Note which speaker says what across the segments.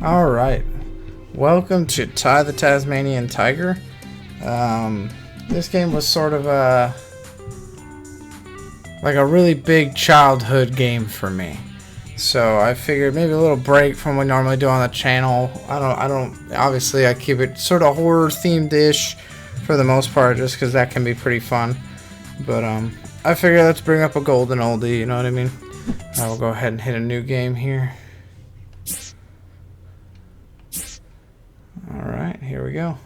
Speaker 1: Alright, welcome to Ty the Tasmanian Tiger. This game was sort of like a really big childhood game for me. So I figured maybe a little break from what we normally do on the channel. Obviously I keep it sort of horror themed-ish for the most part, just because that can be pretty fun. But I figured let's bring up a golden oldie, you know what I mean? I will go ahead and hit a new game here. Alright, here we go.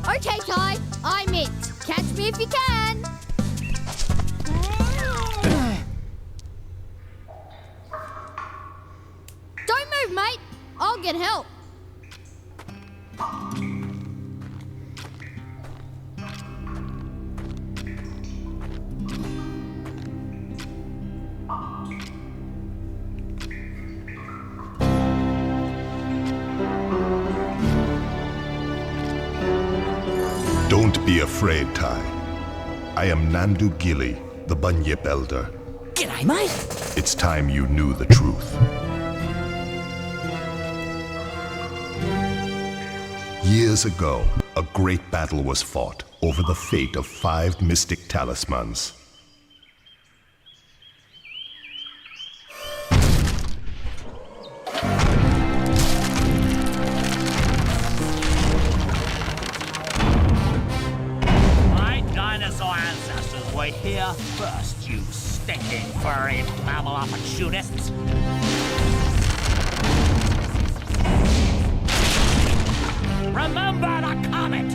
Speaker 2: Okay, Ty, I'm it. Catch me if you can. Don't move, mate. I'll get help.
Speaker 3: Don't be afraid, Ty. I am Nandu Gilly, the Bunyip Elder.
Speaker 4: G'day, mate.
Speaker 3: It's time you knew the truth. Years ago, a great battle was fought over the fate of 5 mystic talismans.
Speaker 5: We're here first, you stinking furry mammal opportunists. Remember the comet!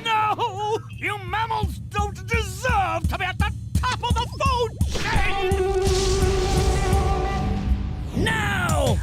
Speaker 5: No! You mammals don't deserve to be at the top of the food chain! No!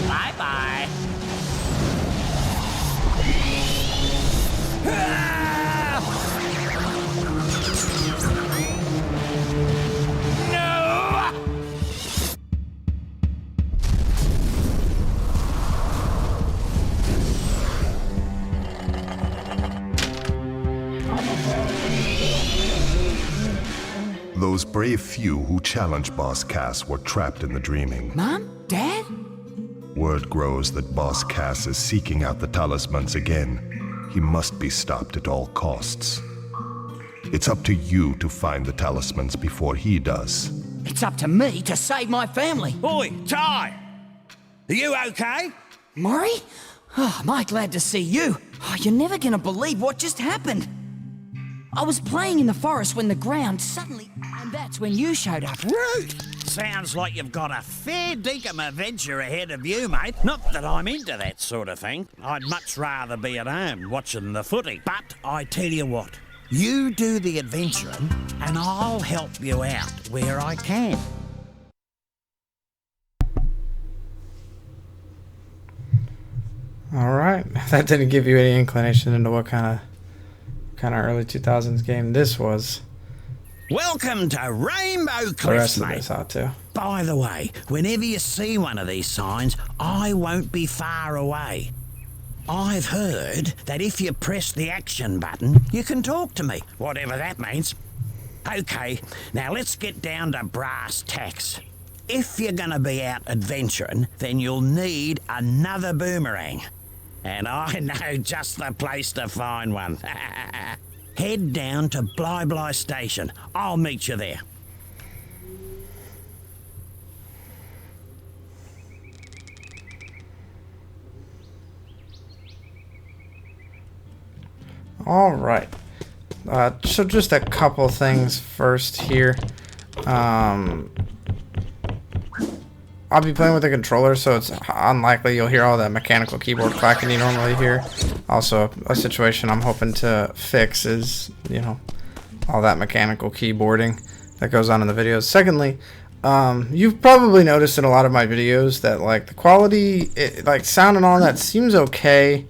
Speaker 5: Bye-bye.
Speaker 3: Those brave few who challenged Boss Cass were trapped in the dreaming.
Speaker 4: Mom? Dad?
Speaker 3: Word grows that Boss Cass is seeking out the talismans again. He must be stopped at all costs. It's up to you to find the talismans before he does.
Speaker 4: It's up to me to save my family.
Speaker 5: Oi, Ty! Are you okay?
Speaker 4: Maury? Oh, am I glad to see you. Oh, you're never gonna believe what just happened. I was playing in the forest when the ground suddenly... And that's when you showed up.
Speaker 5: Rude! Sounds like you've got a fair dinkum adventure ahead of you, mate. Not that I'm into that sort of thing. I'd much rather be at home watching the footy. But I tell you what, you do the adventuring and I'll help you out where I can.
Speaker 1: Alright, that didn't give you any inclination into what kind of early 2000s game this was.
Speaker 5: Welcome to Rainbow
Speaker 1: The
Speaker 5: Cliffs,
Speaker 1: rest of
Speaker 5: mate.
Speaker 1: this ought to.
Speaker 5: By the way, whenever you see one of these signs, I won't be far away. I've heard that if you press the action button, you can talk to me, whatever that means. Okay, now let's get down to brass tacks. If you're gonna be out adventuring, then you'll need another boomerang. And I know just the place to find one. Head down to Bly Bly Station. I'll meet you there.
Speaker 1: All right. So just a couple things first here. I'll be playing with the controller, so it's unlikely you'll hear all that mechanical keyboard clacking you normally hear. Also, a situation I'm hoping to fix is, you know, all that mechanical keyboarding that goes on in the videos. Secondly, you've probably noticed in a lot of my videos that, like, the quality, like sound and all that seems okay,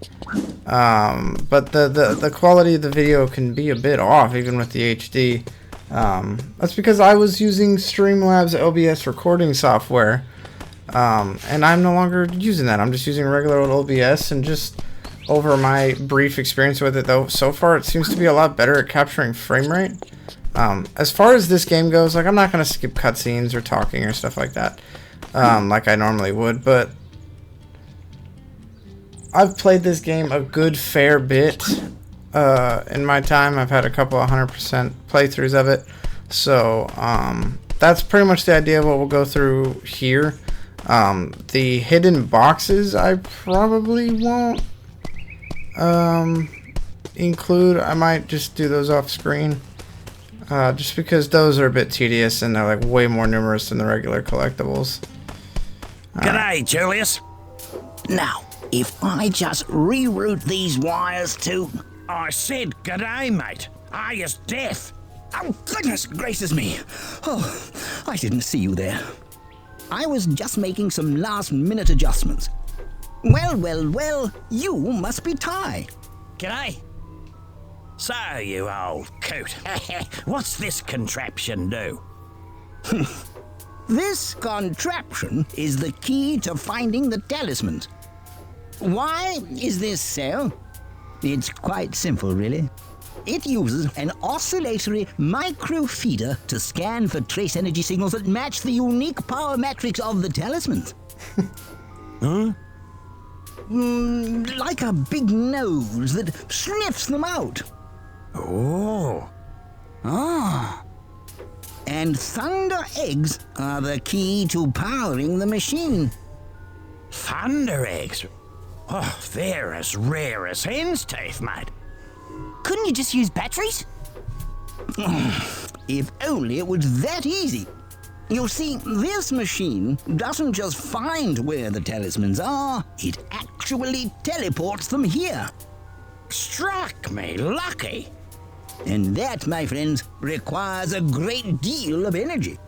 Speaker 1: but the quality of the video can be a bit off even with the HD. That's because I was using Streamlabs OBS recording software, and I'm no longer using that. I'm just using regular old OBS, and just over my brief experience with it, though, so far it seems to be a lot better at capturing frame rate. As far as this game goes, like, I'm not going to skip cutscenes or talking or stuff like that, like I normally would, but I've played this game a good fair bit in my time. I've had a couple of 100% playthroughs of it, so that's pretty much the idea of what we'll go through here. The hidden boxes I probably won't include. I might just do those off screen, just because those are a bit tedious and they're like way more numerous than the regular collectibles.
Speaker 5: G'day, Julius. Now, if I just reroute these wires to... I said g'day, mate. Are you deaf?
Speaker 6: Oh, goodness gracious me. Oh, I didn't see you there. I was just making some last-minute adjustments. Well, you must be Ty.
Speaker 5: G'day. So, you old coot. What's this contraption do?
Speaker 6: This contraption is the key to finding the talismans. Why is this so? It's quite simple, really. It uses an oscillatory microfeeder to scan for trace energy signals that match the unique power matrix of the talismans.
Speaker 5: Huh?
Speaker 6: Like a big nose that sniffs them out.
Speaker 5: Oh.
Speaker 6: And thunder eggs are the key to powering the machine.
Speaker 5: Thunder eggs? Oh, they're as rare as hen's teeth, mate.
Speaker 4: Couldn't you just use batteries?
Speaker 6: If only it was that easy. You see, this machine doesn't just find where the talismans are, it actually teleports them here.
Speaker 5: Struck me lucky.
Speaker 6: And that, my friends, requires a great deal of energy.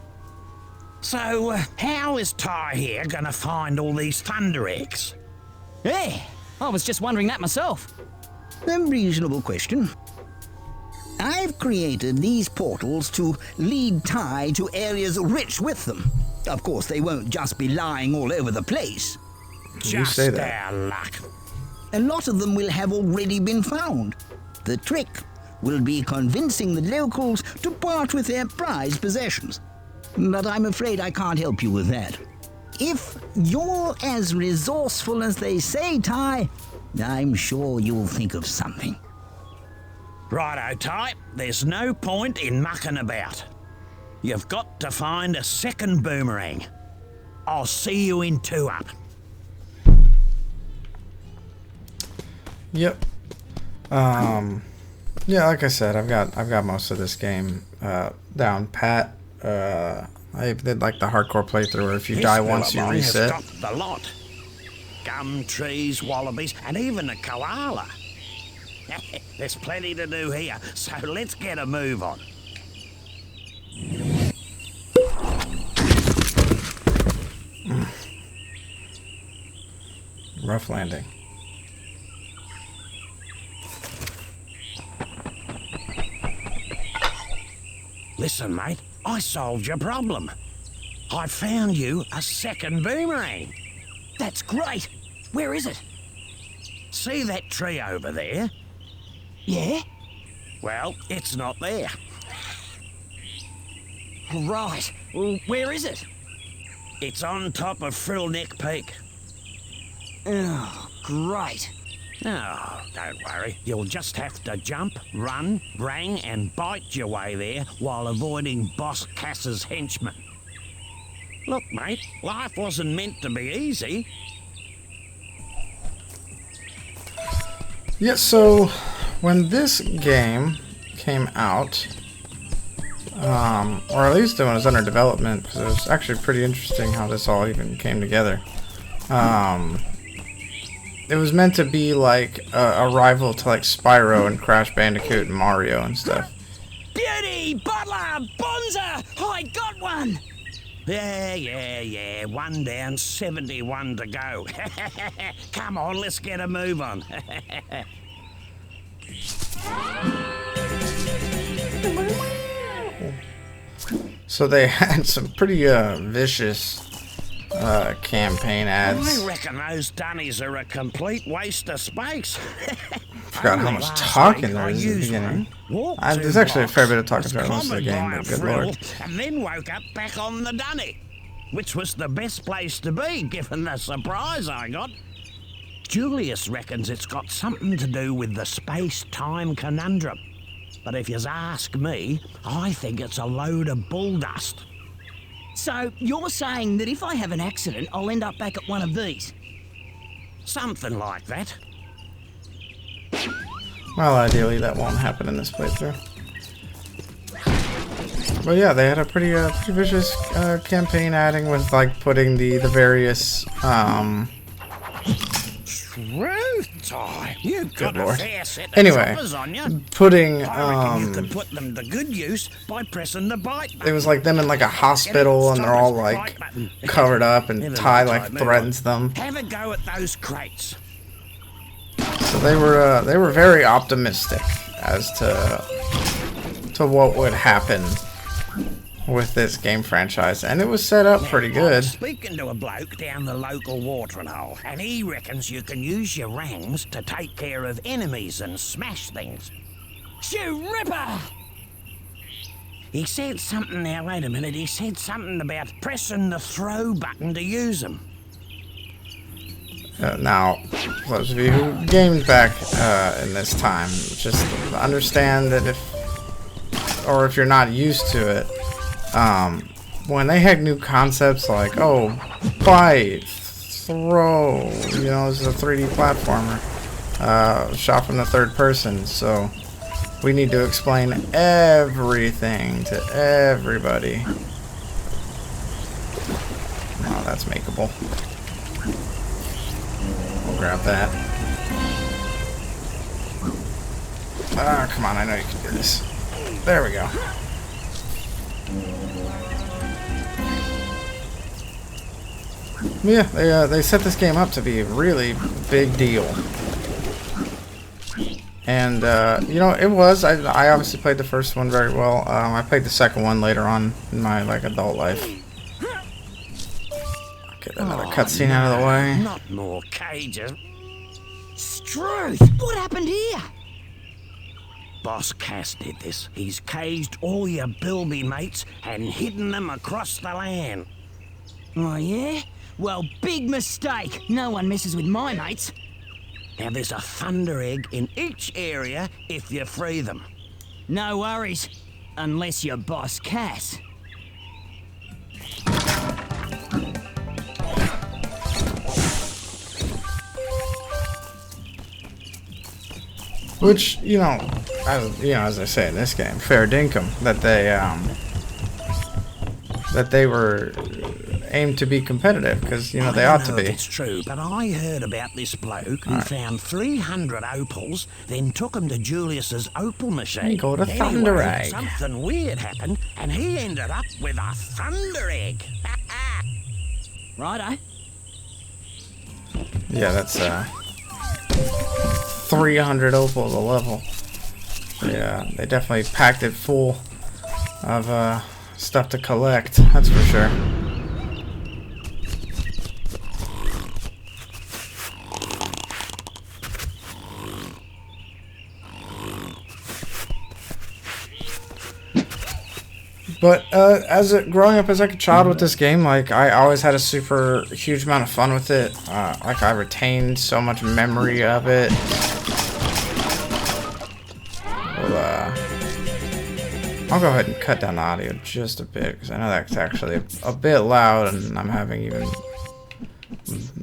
Speaker 5: So, how is Ty here gonna find all these thunder eggs?
Speaker 4: Hey, I was just wondering that myself.
Speaker 6: A reasonable question. I've created these portals to lead Ty to areas rich with them. Of course, they won't just be lying all over the place.
Speaker 5: Just
Speaker 1: say that.
Speaker 5: our luck.
Speaker 6: A lot of them will have already been found. The trick will be convincing the locals to part with their prized possessions. But I'm afraid I can't help you with that. If you're as resourceful as they say, Ty, I'm sure you'll think of something.
Speaker 5: Righto, Ty. There's no point in mucking about. You've got to find a second boomerang. I'll see you in 2-up.
Speaker 1: Yep. Yeah, like I said, I've got most of this game down pat. I did like the hardcore playthrough where if you die once you reset.
Speaker 5: Has got the lot. Gum trees, wallabies, and even a koala. There's plenty to do here, so let's get a move on.
Speaker 1: Rough landing.
Speaker 5: Listen, mate, I solved your problem. I found you a second boomerang.
Speaker 4: That's great. Where is it?
Speaker 5: See that tree over there?
Speaker 4: Yeah?
Speaker 5: Well, it's not there.
Speaker 4: Right. Well, where is it?
Speaker 5: It's on top of Frillneck Peak.
Speaker 4: Oh, great.
Speaker 5: Oh, don't worry. You'll just have to jump, run, rang and bite your way there while avoiding Boss Cass's henchmen. Look, mate, life wasn't meant to be easy.
Speaker 1: Yeah, so when this game came out, or at least when it was under development, because it was actually pretty interesting how this all even came together. It was meant to be like a rival to like Spyro and Crash Bandicoot and Mario and stuff.
Speaker 4: Beauty! Butler! Bonza! I got one!
Speaker 5: Yeah. 1 down, 71 to go. Come on, let's get a move on.
Speaker 1: So they had some pretty vicious campaign ads.
Speaker 5: I reckon those dunnies are a complete waste of space.
Speaker 1: Forgot how much talking there was at the beginning. There's actually a fair bit of talking throughout most of the game, but good lord.
Speaker 5: And then woke up back on the dunny, which was the best place to be, given the surprise I got. Julius reckons it's got something to do with the space-time conundrum. But if you ask me, I think it's a load of bull dust.
Speaker 4: So, you're saying that if I have an accident, I'll end up back at one of these?
Speaker 5: Something like that.
Speaker 1: Well, ideally that won't happen in this playthrough. But yeah, they had a pretty vicious campaign adding with like putting the various
Speaker 5: Truth time. You've got a fair set of choppers on you.
Speaker 1: Putting
Speaker 5: I reckon you could put them to good use by pressing the bite button.
Speaker 1: It was like them in like a hospital and they're all like covered up and Ty like threatens them.
Speaker 5: Have a go at those crates.
Speaker 1: So they were very optimistic as to what would happen with this game franchise, and it was set up pretty good.
Speaker 5: I'm speaking to a bloke down the local watering hole, and he reckons you can use your rangs to take care of enemies and smash things.
Speaker 4: Shoo Ripper!
Speaker 5: He said something now, wait a minute, he said something about pressing the throw button to use them.
Speaker 1: Now, those of you who gamed back in this time, just understand that if you're not used to it, when they had new concepts like, oh, bite, throw, you know, this is a 3D platformer, shot from the third person, so we need to explain everything to everybody. Oh, that's makeable. We'll grab that. Ah, come on, I know you can do this. There we go. Yeah, they set this game up to be a really big deal. And, you know, it was. I obviously played the first one very well. I played the second one later on in my, like, adult life. Get another cutscene out of the way.
Speaker 5: Not more cages.
Speaker 4: Struth! What happened here?
Speaker 5: Boss Cass did this. He's caged all your bilby mates and hidden them across the land.
Speaker 4: Oh, yeah? Well, big mistake. No one messes with my mates.
Speaker 5: Now, there's a thunder egg in each area if you free them.
Speaker 4: No worries. Unless you're Boss Cass.
Speaker 1: Which, you know, as I say in this game, fair dinkum that they were aimed to be competitive, because, you know, they ought to be.
Speaker 5: It's true, but I heard about this bloke who found 300 opals, then took them to Julius's opal machine.
Speaker 1: He got a thunder egg.
Speaker 5: Something weird happened, and he ended up with a thunder egg.
Speaker 4: Righto.
Speaker 1: Yeah, that's 300 opals a level. Yeah, they definitely packed it full. of stuff to collect, that's for sure. But growing up as like a child with this game, like I always had a super huge amount of fun with it. Like I retained so much memory of it. I'll go ahead and cut down the audio just a bit because I know that's actually a bit loud, and I'm having even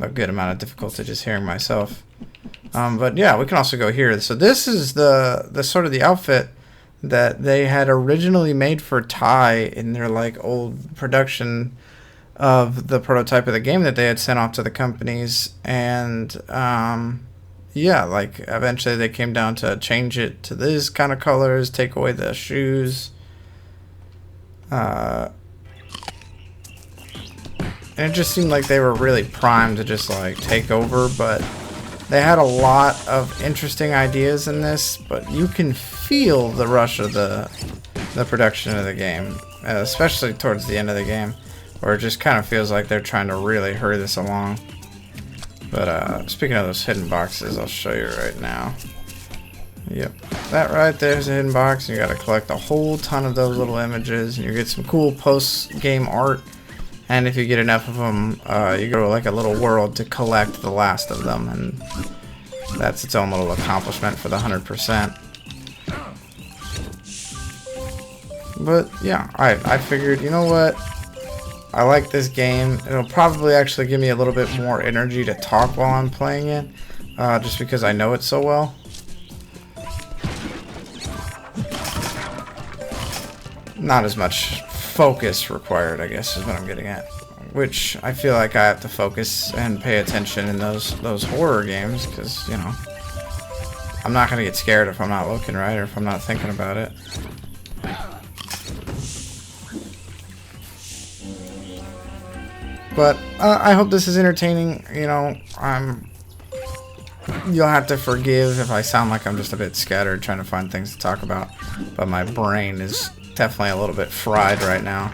Speaker 1: a good amount of difficulty just hearing myself. But yeah, we can also go here. So this is the sort of the outfit that they had originally made for Ty in their like old production of the prototype of the game that they had sent off to the companies. And yeah, like eventually they came down to change it to these kind of colors, take away the shoes. And it just seemed like they were really primed to just like take over, but they had a lot of interesting ideas in this, but you can feel the rush of the production of the game, especially towards the end of the game, where it just kind of feels like they're trying to really hurry this along. But speaking of those hidden boxes, I'll show you right now. Yep, that right there's a hidden box, and you gotta collect a whole ton of those little images, and you get some cool post-game art. And if you get enough of them, you go to like a little world to collect the last of them, and that's its own little accomplishment for the 100%. But yeah, I figured, you know what? I like this game. It'll probably actually give me a little bit more energy to talk while I'm playing it, just because I know it so well. Not as much focus required, I guess, is what I'm getting at. Which I feel like I have to focus and pay attention in those horror games, because, you know, I'm not gonna get scared if I'm not looking right or if I'm not thinking about it. But I hope this is entertaining. You know, you'll have to forgive if I sound like I'm just a bit scattered trying to find things to talk about, but my brain is definitely a little bit fried right now.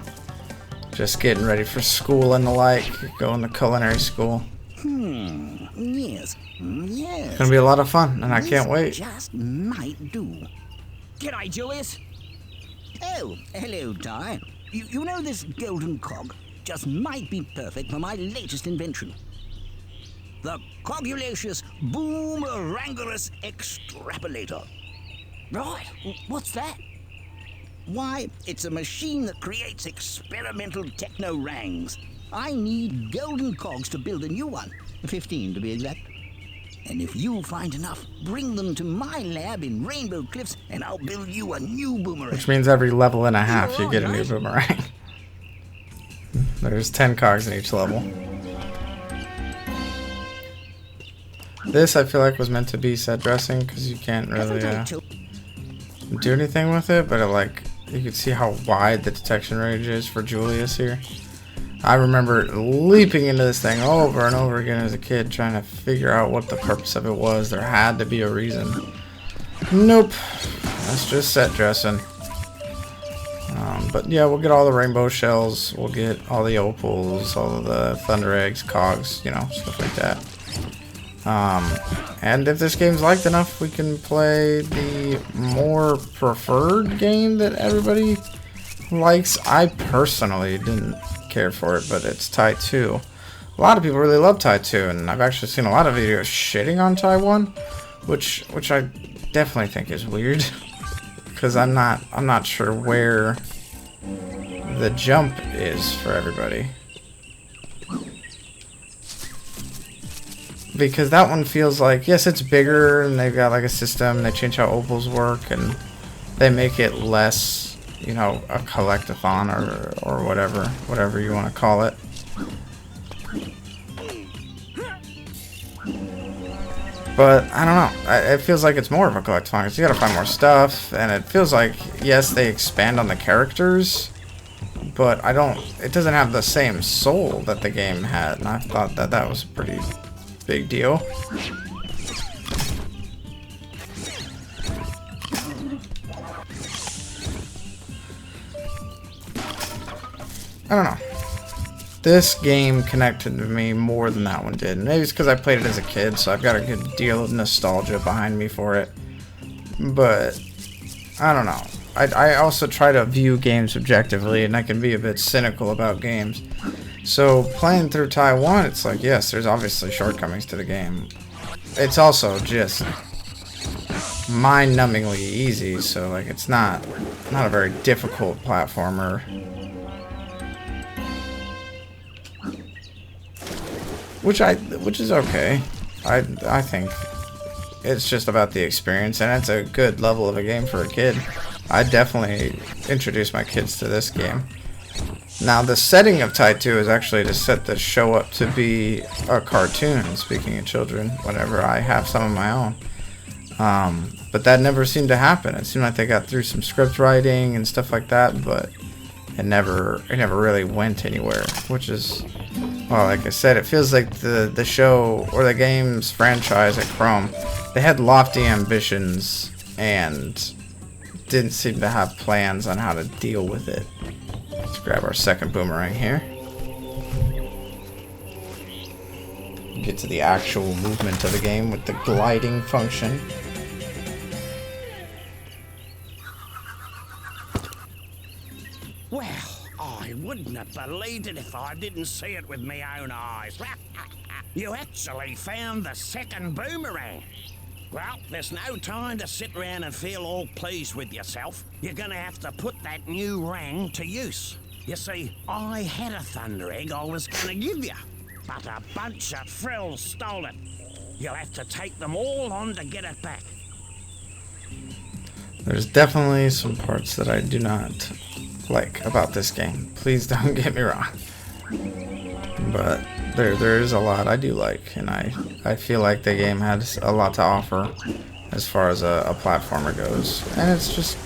Speaker 1: Just getting ready for school and the like, going to culinary school.
Speaker 6: Yes.
Speaker 1: It's gonna be a lot of fun, and I can't wait.
Speaker 6: Just might do.
Speaker 4: G'day, Julius.
Speaker 6: Oh, hello, Ty. You know this golden cog just might be perfect for my latest invention. The Cogulacious Boomerangorous Extrapolator.
Speaker 4: Right, what's that?
Speaker 6: Why, it's a machine that creates experimental techno-rangs. I need golden cogs to build a new one, 15 to be exact. And if you find enough, bring them to my lab in Rainbow Cliffs, and I'll build you a new boomerang.
Speaker 1: Which means every level and a half you get a new boomerang. There's 10 cogs in each level. This, I feel like, was meant to be set dressing, because you can't really do anything with it, but you can see how wide the detection range is for Julius here. I remember leaping into this thing over and over again as a kid, trying to figure out what the purpose of it was. There had to be a reason. Nope. That's just set dressing. But yeah, we'll get all the rainbow shells. We'll get all the opals, all of the thunder eggs, cogs, you know, stuff like that. And if this game's liked enough, we can play the more preferred game that everybody likes. I personally didn't care for it, but it's Ty 2. A lot of people really love Ty 2, and I've actually seen a lot of videos shitting on Ty 1, which I definitely think is weird, because I'm not sure where the jump is for everybody. Because that one feels like, yes, it's bigger, and they've got like a system, and they change how opals work, and they make it less, you know, a collectathon or whatever you want to call it. But I don't know, it feels like it's more of a collectathon, because you gotta find more stuff, and it feels like, yes, they expand on the characters, but it doesn't have the same soul that the game had, and I thought that was a pretty big deal. I don't know. This game connected to me more than that one did. Maybe it's because I played it as a kid, so I've got a good deal of nostalgia behind me for it. But, I don't know. I also try to view games objectively, and I can be a bit cynical about games. So, playing through Taiwan, it's like, yes, there's obviously shortcomings to the game. It's also just mind-numbingly easy, so, like, it's not a very difficult platformer. Which is okay. I think it's just about the experience, and it's a good level of a game for a kid. I definitely introduce my kids to this game. Now, the setting of Tai 2 is actually to set the show up to be a cartoon, speaking of children, whenever I have some of my own. But that never seemed to happen. It seemed like they got through some script writing and stuff like that, but it never really went anywhere, which is, well, like I said, it feels like the show or the game's franchise at Chrome, they had lofty ambitions and didn't seem to have plans on how to deal with it. Let's grab our second boomerang here. Get to the actual movement of the game with the gliding function.
Speaker 5: Well, I wouldn't have believed it if I didn't see it with my own eyes. You actually found the second boomerang. Well, there's no time to sit around and feel all pleased with yourself. You're gonna have to put that new rang to use. You see, I had a thunder egg I was gonna give you, but a bunch of frills stole it. You'll have to take them all on to get it back.
Speaker 1: There's definitely some parts that I do not like about this game. Please don't get me wrong. But there is a lot I do like, and I feel like the game has a lot to offer as far as a platformer goes. And it's just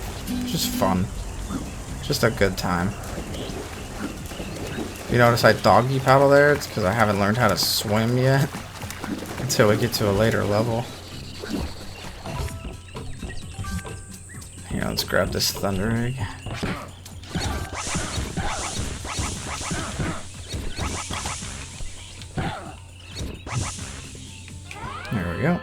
Speaker 1: fun. Just a good time. You notice I doggy paddle there? It's because I haven't learned how to swim yet until we get to a later level. Here, let's grab this thunder egg. There we go.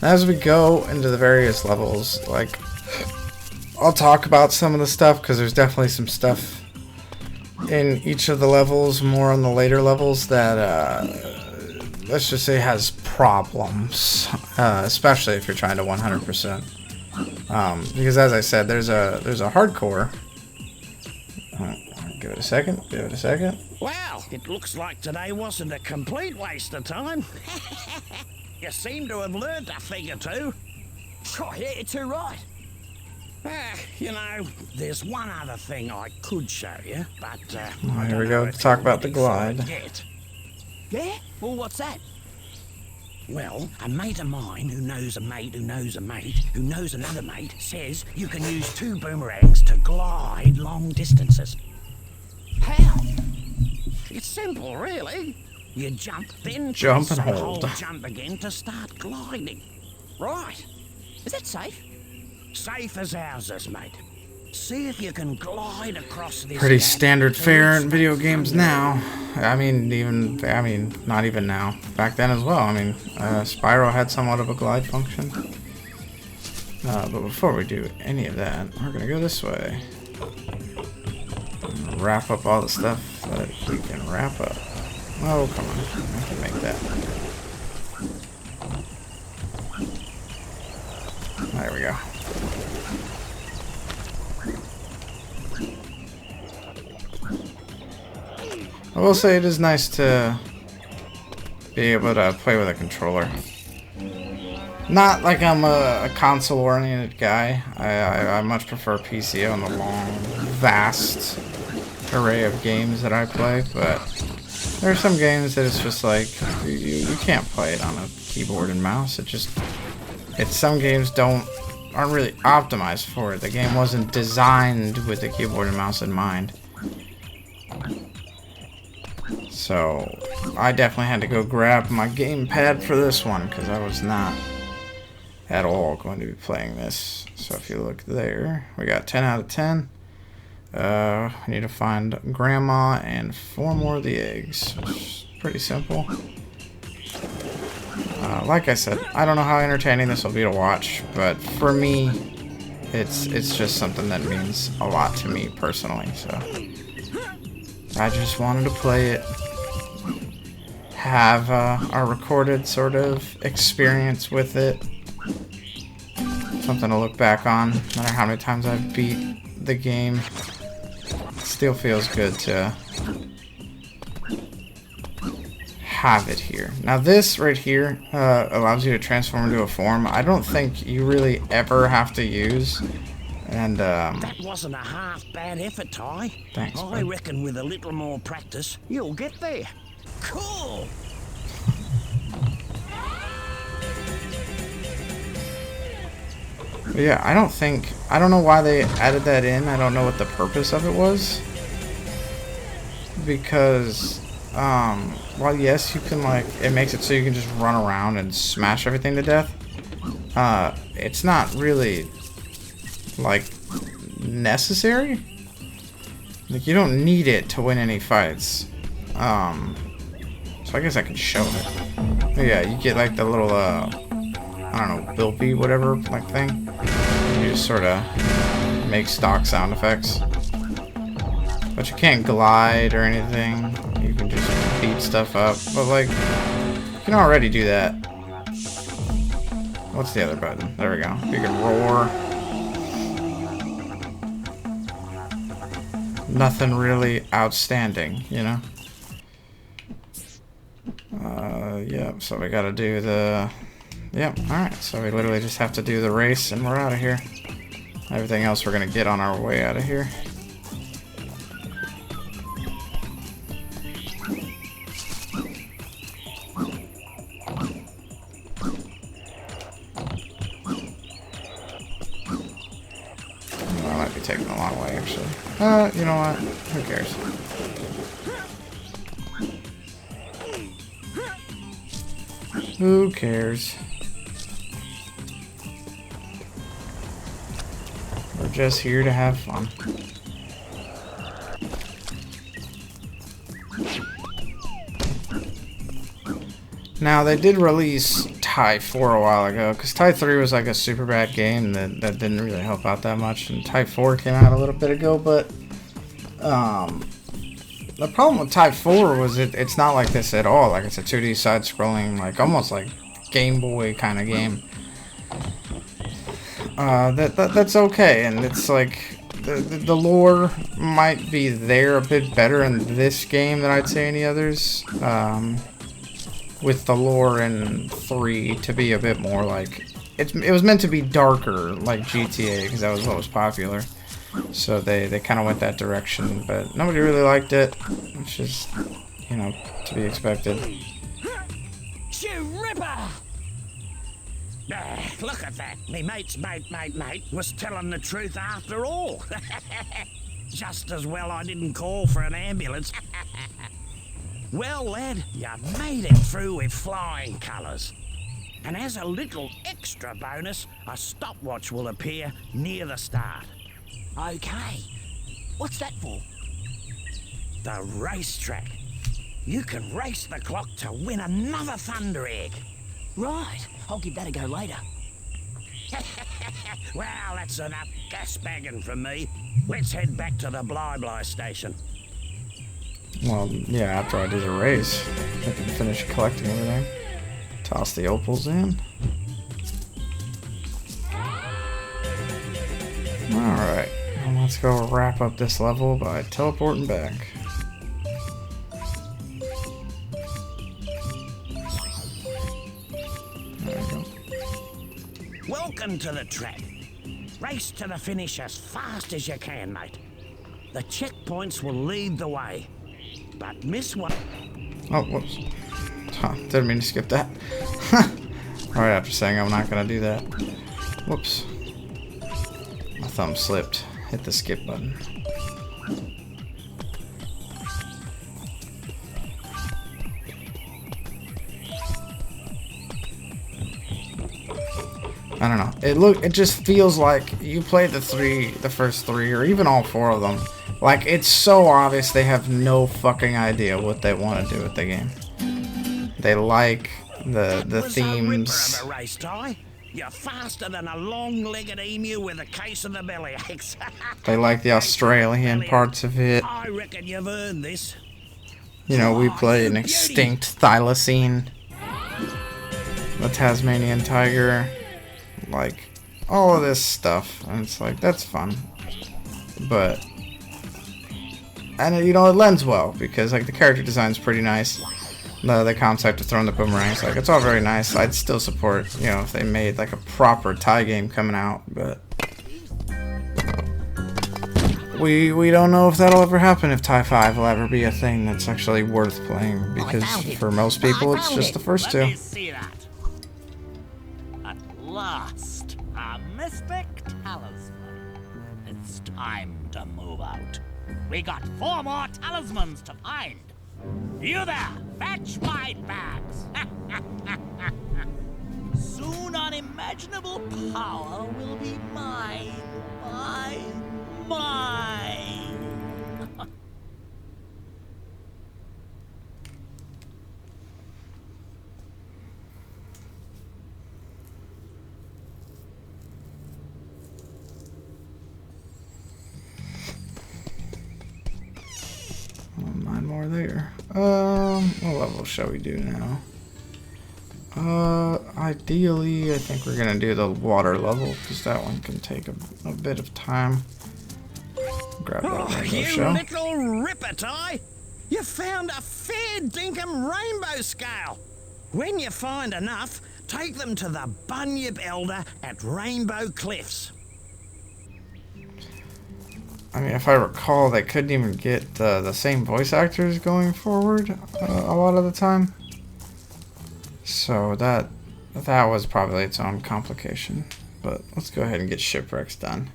Speaker 1: As we go into the various levels, like, I'll talk about some of the stuff because there's definitely some stuff in each of the levels, more on the later levels, that let's just say has problems, especially if you're trying to 100%. Because as I said, there's a hardcore. Give it a second. Give it a second.
Speaker 5: Well, it looks like today wasn't a complete waste of time. You seem to have learned a thing or two.
Speaker 4: Oh, yeah, you're too right.
Speaker 5: You know, there's one other thing I could show you, but
Speaker 1: Here we go. Talk about the glide.
Speaker 4: Yeah? Well, what's that?
Speaker 5: Well, a mate of mine who knows a mate who knows a mate who knows another mate says you can use 2 boomerangs to glide long distances.
Speaker 4: How?
Speaker 5: It's simple, really. You jump, then
Speaker 1: Jump
Speaker 5: press
Speaker 1: and hold.
Speaker 5: Jump again to start gliding.
Speaker 4: Right. Is that safe?
Speaker 5: Safe as houses, mate. See if you can glide across this.
Speaker 1: Pretty standard fare in video games now. I mean, not even now. Back then as well. I mean, Spyro had somewhat of a glide function. But before we do any of that, we're gonna go this way. Wrap up all the stuff that we can wrap up. Oh, come on. I can make that. There we go. I will say it is nice to be able to play with a controller. Not like I'm a console-oriented guy. I much prefer PC on the long, vast array of games that I play, but there are some games that it's just like, you can't play it on a keyboard and mouse. Some games aren't really optimized for it. The game wasn't designed with the keyboard and mouse in mind. So I definitely had to go grab my gamepad for this one because I was not at all going to be playing this. So if you look there, we got 10 out of 10. We need to find Grandma and 4 more of the eggs. It's pretty simple. Like I said, I don't know how entertaining this will be to watch, but for me, it's just something that means a lot to me personally. So I just wanted to play it, have a recorded sort of experience with it, something to look back on. No matter how many times I've beat the game, it still feels good to have it here. Now this right here allows you to transform into a form I don't think you really ever have to use. And
Speaker 5: that wasn't a half bad effort, Ty.
Speaker 1: Thanks,
Speaker 5: I
Speaker 1: bud.
Speaker 5: reckon with a little more practice, you'll get there. Cool.
Speaker 1: But yeah, I don't know why they added that in. I don't know what the purpose of it was. Because, while yes, you can like, it makes it so you can just run around and smash everything to death. It's not really, like, necessary. Like, you don't need it to win any fights. So I guess I can show it. But yeah, you get like the little, I don't know, Bilby, whatever, like thing. You just sort of make stock sound effects. But you can't glide or anything. You can just beat stuff up. But like, you can already do that. What's the other button? There we go. You can roar. Nothing really outstanding, you know? Yep, so we gotta do the... Yep, alright, so we literally just have to do the race and we're out of here. Everything else we're gonna get on our way out of here. Oh, I might be taking the long way, actually. You know what? Who cares? Who cares? We're just here to have fun. Now, they did release Tie 4 a while ago, because Tie 3 was like a super bad game that didn't really help out that much, and Tie 4 came out a little bit ago, but the problem with Type 4 was it's not like this at all. Like, it's a 2D side-scrolling, like, almost like Game Boy kind of game. That's okay, and it's like, the lore might be there a bit better in this game than I'd say any others. With the lore in 3 to be a bit more like... It was meant to be darker, like GTA, because that was what was popular. So they kind of went that direction, but nobody really liked it, which is, you know, to be expected.
Speaker 5: Ripper! Look at that. Me mate's mate was telling the truth after all. Just as well I didn't call for an ambulance. Well, lad, you made it through with flying colours. And as a little extra bonus, a stopwatch will appear near the start.
Speaker 4: Okay. What's that for?
Speaker 5: The racetrack. You can race the clock to win another Thunder Egg.
Speaker 4: Right. I'll give that a go later.
Speaker 5: Well, that's enough gas bagging from me. Let's head back to the Bly station.
Speaker 1: Well, yeah, after I do the race, I can finish collecting everything. Toss the opals in. Alright, let's go wrap up this level by teleporting back. There we go.
Speaker 5: Welcome to the track. Race to the finish as fast as you can, mate. The checkpoints will lead the way. But miss one.
Speaker 1: Oh, whoops. Huh, didn't mean to skip that. Right after saying I'm not gonna do that. Whoops. My thumb slipped. Hit the skip button. I don't know. It just feels like you played the first three, or even all four of them. Like, it's so obvious they have no fucking idea what they want to do with the game. They like the themes.
Speaker 5: A race, Ty. You're faster than a long-legged emu with a case of the bellyaches.
Speaker 1: They like the Australian parts of it.
Speaker 5: I reckon you've earned this.
Speaker 1: You know, we play an extinct thylacine, the Tasmanian tiger, like all of this stuff, and it's like, that's fun. But, and you know, it lends well because like the character design's pretty nice. The concept of throwing the boomerangs, like, it's all very nice. I'd still support, you know, if they made like a proper Thai game coming out, but we don't know if that'll ever happen, if Thai 5 will ever be a thing that's actually worth playing, because for most people it's just the first two.
Speaker 7: Let me see that. At last, a mystic talisman. It's time to move out. We got 4 more talismans to find. You there, fetch my bags. Soon unimaginable power will be mine. Mine.
Speaker 1: Nine more there. What level shall we do now? Ideally, I think we're gonna do the water level, because that one can take a bit of time. Grab that rainbow
Speaker 5: you
Speaker 1: shell.
Speaker 5: little ripper, Ty. You found a fair dinkum rainbow scale. When you find enough, take them to the Bunyip Elder at Rainbow Cliffs.
Speaker 1: I mean, if I recall, they couldn't even get the same voice actors going forward a lot of the time. So that was probably its own complication. But let's go ahead and get shipwrecks done.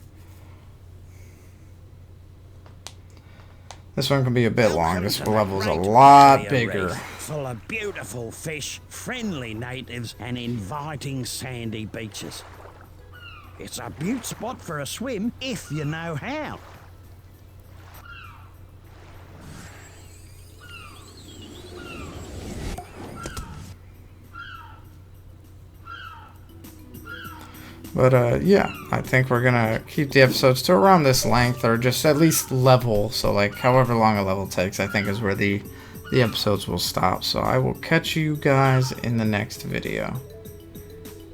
Speaker 1: This one can be a bit long. This level's a lot bigger.
Speaker 5: Full of beautiful fish, friendly natives, and inviting sandy beaches. It's a beaut spot for a swim if you know how.
Speaker 1: But yeah, I think we're gonna keep the episodes to around this length, or just at least level. So like however long a level takes, I think is where the episodes will stop. So I will catch you guys in the next video.